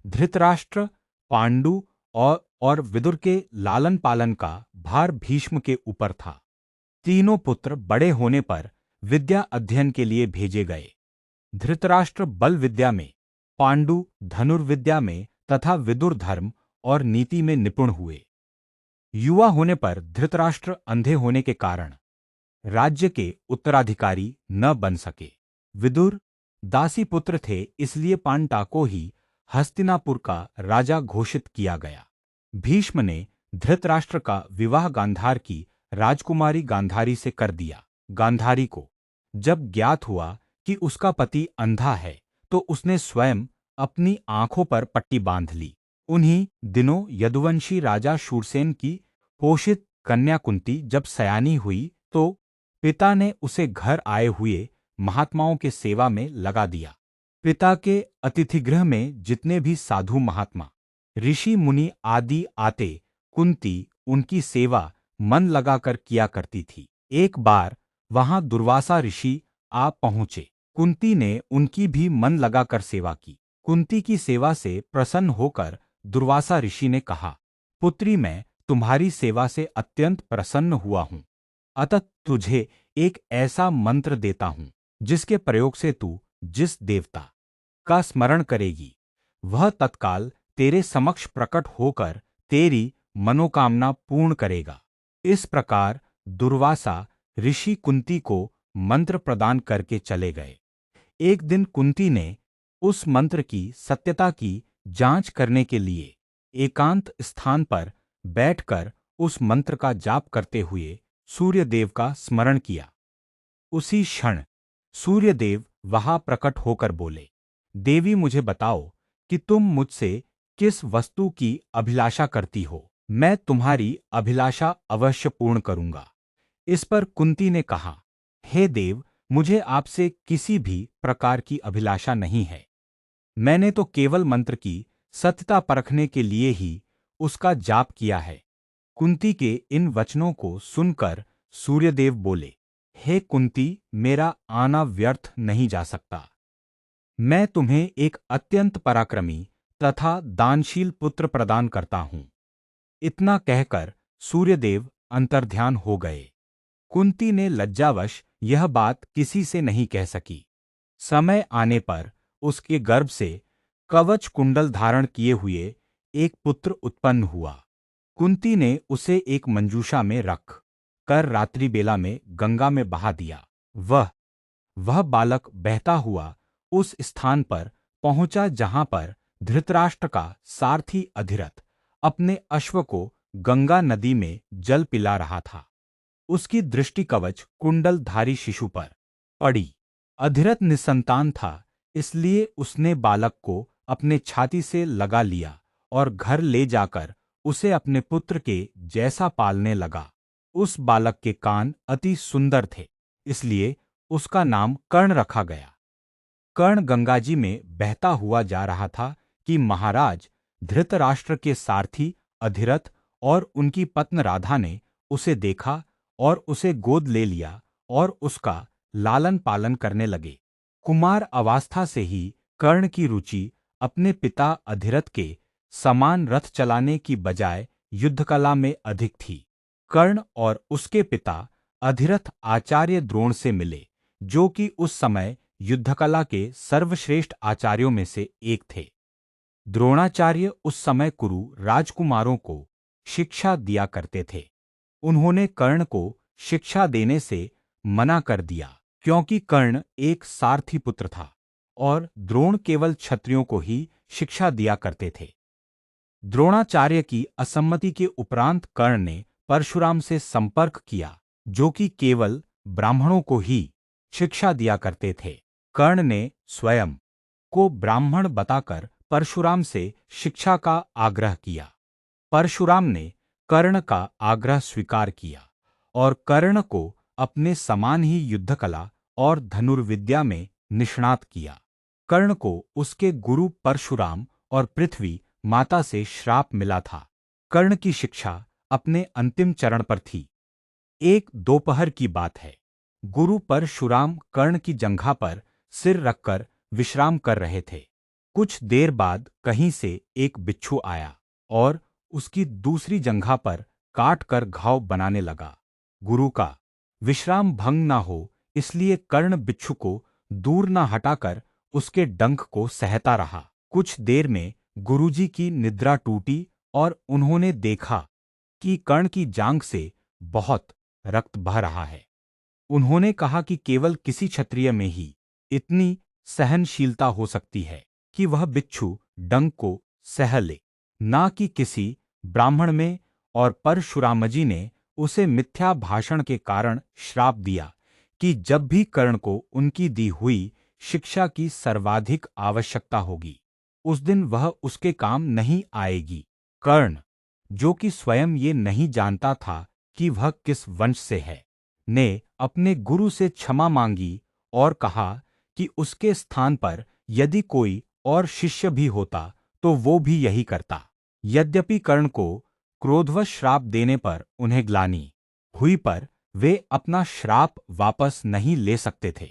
धृतराष्ट्र, पांडु और विदुर के लालन पालन का भार भीष्म के ऊपर था। तीनों पुत्र बड़े होने पर विद्या अध्ययन के लिए भेजे गए। धृतराष्ट्र बल विद्या में, पांडु धनुर्विद्या में तथा विदुर धर्म और नीति में निपुण हुए। युवा होने पर धृतराष्ट्र अंधे होने के कारण राज्य के उत्तराधिकारी न बन सके। विदुर दासी पुत्र थे, इसलिए पांडा को ही हस्तिनापुर का राजा घोषित किया गया। भीष्म ने धृतराष्ट्र का विवाह गांधार की राजकुमारी गांधारी से कर दिया। गांधारी को जब ज्ञात हुआ कि उसका पति अंधा है तो उसने स्वयं अपनी आंखों पर पट्टी बांध ली। उन्हीं दिनों यदुवंशी राजा शूरसेन की पोषित कन्या कुंती जब सयानी हुई तो पिता ने उसे घर आए हुए महात्माओं के सेवा में लगा दिया। पिता के अतिथिगृह में जितने भी साधु महात्मा, ऋषि मुनि आदि आते, कुंती उनकी सेवा मन लगाकर किया करती थी। एक बार वहां दुर्वासा ऋषि आ पहुंचे। कुंती ने उनकी भी मन लगाकर सेवा की। कुंती की सेवा से प्रसन्न होकर दुर्वासा ऋषि ने कहा, पुत्री, मैं तुम्हारी सेवा से अत्यंत प्रसन्न हुआ हूं, अतः तुझे एक ऐसा मंत्र देता हूं जिसके प्रयोग से तू जिस देवता का स्मरण करेगी वह तत्काल तेरे समक्ष प्रकट होकर तेरी मनोकामना पूर्ण करेगा। इस प्रकार दुर्वासा ऋषि कुंती को मंत्र प्रदान करके चले गए। एक दिन कुंती ने उस मंत्र की सत्यता की जांच करने के लिए एकांत स्थान पर बैठकर उस मंत्र का जाप करते हुए सूर्यदेव का स्मरण किया। उसी क्षण सूर्यदेव वहां प्रकट होकर बोले, देवी, मुझे बताओ कि तुम मुझसे किस वस्तु की अभिलाषा करती हो। मैं तुम्हारी अभिलाषा अवश्य पूर्ण करूंगा। इस पर कुंती ने कहा, हे देव, मुझे आपसे किसी भी प्रकार की अभिलाषा नहीं है। मैंने तो केवल मंत्र की सत्यता परखने के लिए ही उसका जाप किया है। कुंती के इन वचनों को सुनकर सूर्यदेव बोले, हे कुंती, मेरा आना व्यर्थ नहीं जा सकता। मैं तुम्हें एक अत्यंत पराक्रमी तथा दानशील पुत्र प्रदान करता हूं। इतना कहकर सूर्यदेव अंतर्ध्यान हो गए। कुंती ने लज्जावश यह बात किसी से नहीं कह सकी। समय आने पर उसके गर्भ से कवच कुंडल धारण किए हुए एक पुत्र उत्पन्न हुआ। कुंती ने उसे एक मंजूषा में रख कर रात्रि बेला में गंगा में बहा दिया। वह बालक बहता हुआ उस स्थान पर पहुंचा जहां पर धृतराष्ट्र का सारथी अधिरथ अपने अश्व को गंगा नदी में जल पिला रहा था। उसकी दृष्टि कवच कुंडलधारी शिशु पर पड़ी। अधिरथ निसंतान था, इसलिए उसने बालक को अपने छाती से लगा लिया और घर ले जाकर उसे अपने पुत्र के जैसा पालने लगा। उस बालक के कान अति सुंदर थे, इसलिए उसका नाम कर्ण रखा गया। कर्ण गंगाजी में बहता हुआ जा रहा था कि महाराज धृतराष्ट्र के सारथी अधिरथ और उनकी पत्नी राधा ने उसे देखा और उसे गोद ले लिया और उसका लालन पालन करने लगे। कुमार अवस्था से ही कर्ण की रुचि अपने पिता अधिरथ के समान रथ चलाने की बजाय युद्धकला में अधिक थी। कर्ण और उसके पिता अधिरथ आचार्य द्रोण से मिले, जो कि उस समय युद्धकला के सर्वश्रेष्ठ आचार्यों में से एक थे। द्रोणाचार्य उस समय कुरु राजकुमारों को शिक्षा दिया करते थे। उन्होंने कर्ण को शिक्षा देने से मना कर दिया, क्योंकि कर्ण एक सारथी पुत्र था और द्रोण केवल क्षत्रियों को ही शिक्षा दिया करते थे। द्रोणाचार्य की असम्मति के उपरांत कर्ण ने परशुराम से संपर्क किया, जो कि केवल ब्राह्मणों को ही शिक्षा दिया करते थे। कर्ण ने स्वयं को ब्राह्मण बताकर परशुराम से शिक्षा का आग्रह किया। परशुराम ने कर्ण का आग्रह स्वीकार किया और कर्ण को अपने समान ही युद्धकला और धनुर्विद्या में निष्णात किया। कर्ण को उसके गुरु परशुराम और पृथ्वी माता से श्राप मिला था। कर्ण की शिक्षा अपने अंतिम चरण पर थी। एक दोपहर की बात है। गुरु परशुराम कर्ण की जंघा पर सिर रखकर विश्राम कर रहे थे। कुछ देर बाद कहीं से एक बिच्छू आया और उसकी दूसरी जंघा पर काट कर घाव बनाने लगा। गुरु का विश्राम भंग ना हो इसलिए कर्ण बिच्छू को दूर न हटाकर उसके डंक को सहता रहा। कुछ देर में गुरुजी की निद्रा टूटी और उन्होंने देखा कि कर्ण की जांघ से बहुत रक्त बह रहा है। उन्होंने कहा कि केवल किसी क्षत्रिय में ही इतनी सहनशीलता हो सकती है कि वह बिच्छू डंक को सह ले, ना कि किसी ब्राह्मण में। और परशुरामजी ने उसे मिथ्या भाषण के कारण श्राप दिया कि जब भी कर्ण को उनकी दी हुई शिक्षा की सर्वाधिक आवश्यकता होगी, उस दिन वह उसके काम नहीं आएगी। कर्ण, जो कि स्वयं ये नहीं जानता था कि वह किस वंश से है, ने अपने गुरु से क्षमा मांगी और कहा कि उसके स्थान पर यदि कोई और शिष्य भी होता तो वो भी यही करता। यद्यपि कर्ण को क्रोधवश श्राप देने पर उन्हें ग्लानि हुई, पर वे अपना श्राप वापस नहीं ले सकते थे।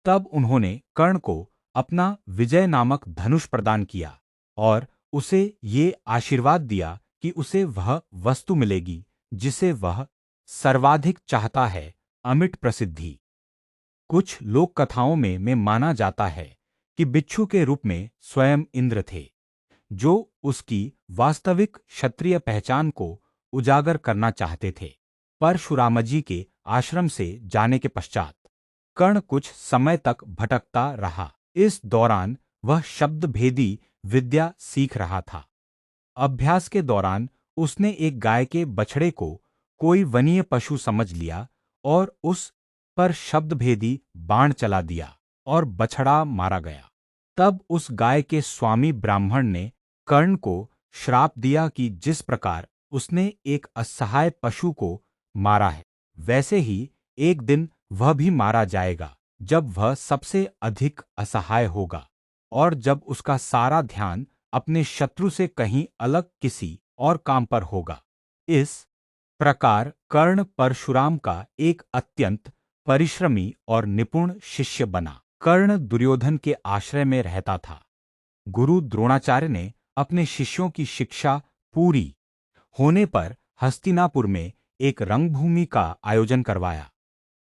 तब उन्होंने कर्ण को अपना विजय नामक धनुष प्रदान किया और उसे ये आशीर्वाद दिया कि उसे वह वस्तु मिलेगी जिसे वह सर्वाधिक चाहता है, अमिट प्रसिद्धि। कुछ लोक कथाओं में माना जाता है कि बिच्छू के रूप में स्वयं इंद्र थे, जो उसकी वास्तविक क्षत्रिय पहचान को उजागर करना चाहते थे। परशुरामजी के आश्रम से जाने के पश्चात कर्ण कुछ समय तक भटकता रहा। इस दौरान वह शब्दभेदी विद्या सीख रहा था। अभ्यास के दौरान उसने एक गाय के बछड़े को कोई वनीय पशु समझ लिया और उस पर शब्दभेदी बाण चला दिया और बछड़ा मारा गया। तब उस गाय के स्वामी ब्राह्मण ने कर्ण को श्राप दिया कि जिस प्रकार उसने एक असहाय पशु को मारा है, वैसे ही एक दिन वह भी मारा जाएगा, जब वह सबसे अधिक असहाय होगा और जब उसका सारा ध्यान अपने शत्रु से कहीं अलग किसी और काम पर होगा। इस प्रकार कर्ण परशुराम का एक अत्यंत परिश्रमी और निपुण शिष्य बना। कर्ण दुर्योधन के आश्रय में रहता था। गुरु द्रोणाचार्य ने अपने शिष्यों की शिक्षा पूरी होने पर हस्तिनापुर में एक रंगभूमि का आयोजन करवाया।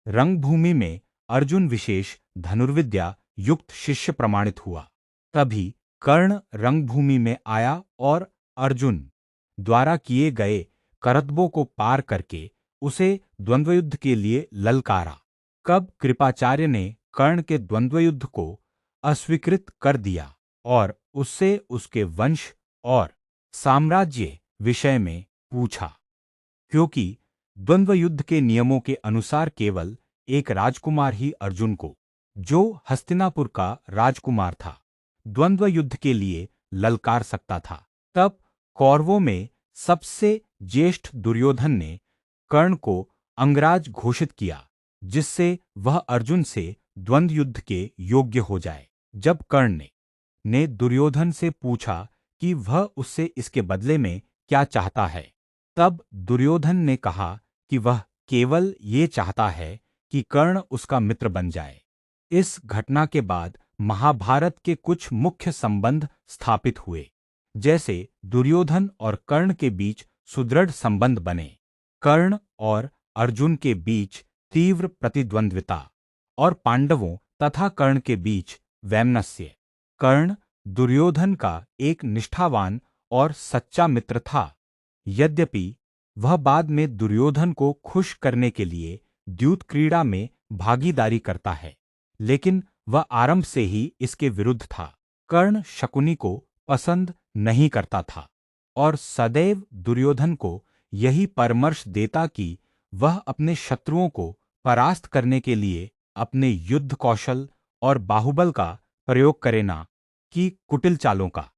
रंगभूमि में अर्जुन विशेष धनुर्विद्या युक्त शिष्य प्रमाणित हुआ। तभी कर्ण रंगभूमि में आया और अर्जुन द्वारा किए गए करतबों को पार करके उसे द्वंद्वयुद्ध के लिए ललकारा। कब कृपाचार्य ने कर्ण के द्वंद्वयुद्ध को अस्वीकृत कर दिया और उससे उसके वंश और साम्राज्य विषय में पूछा, क्योंकि द्वंद्व युद्ध के नियमों के अनुसार केवल एक राजकुमार ही अर्जुन को, जो हस्तिनापुर का राजकुमार था, द्वंद्व युद्ध के लिए ललकार सकता था। तब कौरवों में सबसे ज्येष्ठ दुर्योधन ने कर्ण को अंगराज घोषित किया, जिससे वह अर्जुन से द्वंद्व युद्ध के योग्य हो जाए। जब कर्ण ने दुर्योधन से पूछा कि वह उससे इसके बदले में क्या चाहता है, तब दुर्योधन ने कहा कि वह केवल ये चाहता है कि कर्ण उसका मित्र बन जाए। इस घटना के बाद महाभारत के कुछ मुख्य संबंध स्थापित हुए, जैसे दुर्योधन और कर्ण के बीच सुदृढ़ संबंध बने। कर्ण और अर्जुन के बीच तीव्र प्रतिद्वंद्विता और पांडवों तथा कर्ण के बीच वैमनस्य। कर्ण दुर्योधन का एक निष्ठावान और सच्चा मित्र था। यद्यपि वह बाद में दुर्योधन को खुश करने के लिए द्यूत क्रीड़ा में भागीदारी करता है, लेकिन वह आरंभ से ही इसके विरुद्ध था। कर्ण शकुनी को पसंद नहीं करता था और सदैव दुर्योधन को यही परामर्श देता कि वह अपने शत्रुओं को परास्त करने के लिए अपने युद्ध कौशल और बाहुबल का प्रयोग करे, ना कि कुटिल चालों का।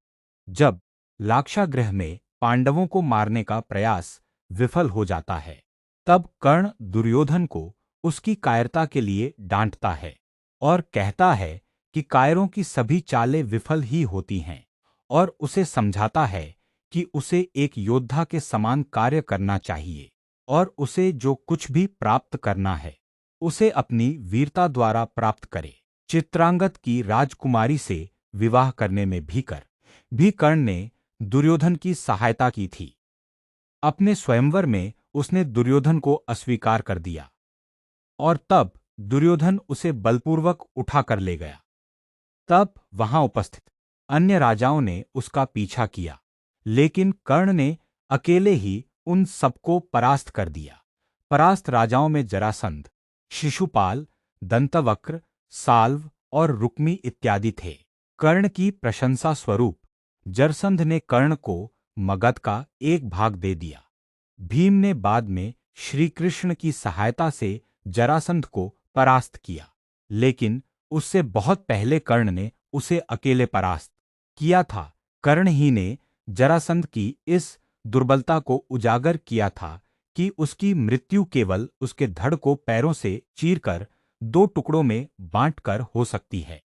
जब लाक्षागृह में पांडवों को मारने का प्रयास विफल हो जाता है, तब कर्ण दुर्योधन को उसकी कायरता के लिए डांटता है और कहता है कि कायरों की सभी चालें विफल ही होती हैं, और उसे समझाता है कि उसे एक योद्धा के समान कार्य करना चाहिए और उसे जो कुछ भी प्राप्त करना है, उसे अपनी वीरता द्वारा प्राप्त करे। चित्रांगद की राजकुमारी से विवाह करने में भी कर्ण ने दुर्योधन की सहायता की थी। अपने स्वयंवर में उसने दुर्योधन को अस्वीकार कर दिया और तब दुर्योधन उसे बलपूर्वक उठा कर ले गया। तब वहां उपस्थित अन्य राजाओं ने उसका पीछा किया, लेकिन कर्ण ने अकेले ही उन सबको परास्त कर दिया। परास्त राजाओं में जरासंध, शिशुपाल, दंतवक्र, साल्व और रुक्मी इत्यादि थे। कर्ण की प्रशंसा स्वरूप जरसंध ने कर्ण को मगध का एक भाग दे दिया। भीम ने बाद में श्री कृष्ण की सहायता से जरासंध को परास्त किया, लेकिन उससे बहुत पहले कर्ण ने उसे अकेले परास्त किया था। कर्ण ही ने जरासंध की इस दुर्बलता को उजागर किया था कि उसकी मृत्यु केवल उसके धड़ को पैरों से चीरकर दो टुकड़ों में बांटकर हो सकती है।